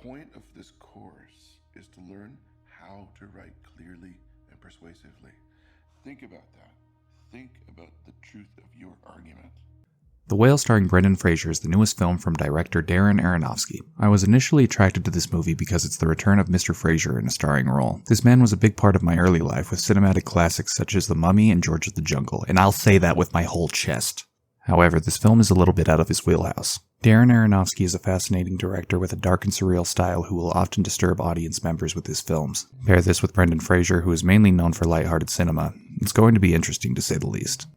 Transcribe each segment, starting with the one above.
point of this course is to learn how to write clearly and persuasively. Think about that. Think about the truth of your argument. The Whale, starring Brenden Fraser, is the newest film from director Darren Aronofsky. I was initially attracted to this movie because it's the return of Mr. Fraser in a starring role. This man was a big part of my early life with cinematic classics such as The Mummy and George of the Jungle, and I'll say that with my whole chest. However, this film is a little bit out of his wheelhouse. Darren Aronofsky is a fascinating director with a dark and surreal style who will often disturb audience members with his films. Pair this with Brenden Fraser, who is mainly known for lighthearted cinema. It's going to be interesting to say the least.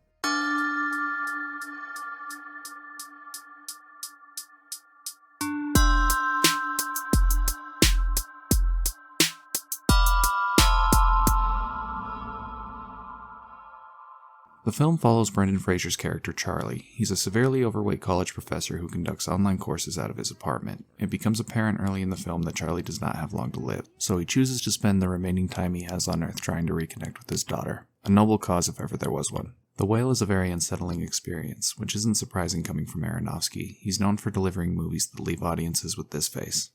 The film follows Brenden Fraser's character Charlie. He's a severely overweight college professor who conducts online courses out of his apartment. It becomes apparent early in the film that Charlie does not have long to live, so he chooses to spend the remaining time he has on Earth trying to reconnect with his daughter. A noble cause if ever there was one. The Whale is a very unsettling experience, which isn't surprising coming from Aronofsky. He's known for delivering movies that leave audiences with this face.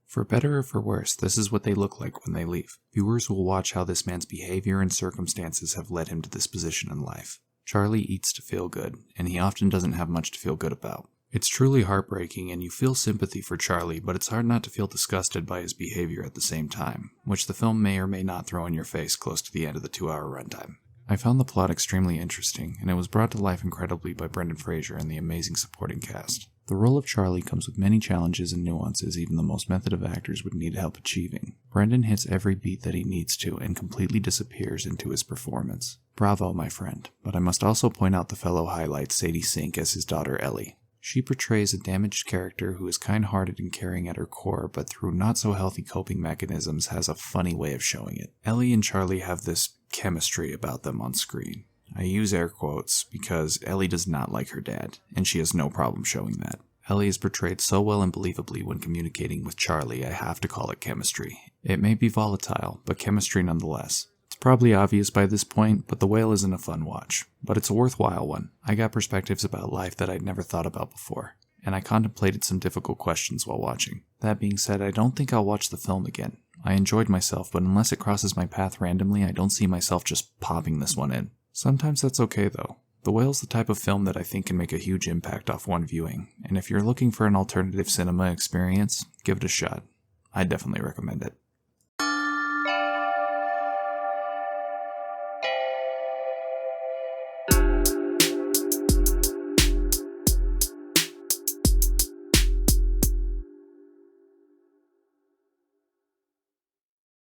For better or for worse, this is what they look like when they leave. Viewers will watch how this man's behavior and circumstances have led him to this position in life. Charlie eats to feel good, and he often doesn't have much to feel good about. It's truly heartbreaking, and you feel sympathy for Charlie, but it's hard not to feel disgusted by his behavior at the same time, which the film may or may not throw in your face close to the end of the 2-hour runtime. I found the plot extremely interesting, and it was brought to life incredibly by Brenden Fraser and the amazing supporting cast. The role of Charlie comes with many challenges and nuances even the most method of actors would need help achieving. Brenden hits every beat that he needs to and completely disappears into his performance. Bravo, my friend, but I must also point out the fellow highlight Sadie Sink as his daughter Ellie. She portrays a damaged character who is kind-hearted and caring at her core, but through not-so-healthy coping mechanisms has a funny way of showing it. Ellie and Charlie have this chemistry about them on screen. I use air quotes because Ellie does not like her dad, and she has no problem showing that. Ellie is portrayed so well and believably when communicating with Charlie, I have to call it chemistry. It may be volatile, but chemistry nonetheless. It's probably obvious by this point, but The Whale isn't a fun watch. But it's a worthwhile one. I got perspectives about life that I'd never thought about before, and I contemplated some difficult questions while watching. That being said, I don't think I'll watch the film again. I enjoyed myself, but unless it crosses my path randomly, I don't see myself just popping this one in. Sometimes that's okay though. The Whale's the type of film that I think can make a huge impact off one viewing, and if you're looking for an alternative cinema experience, give it a shot. I definitely recommend it.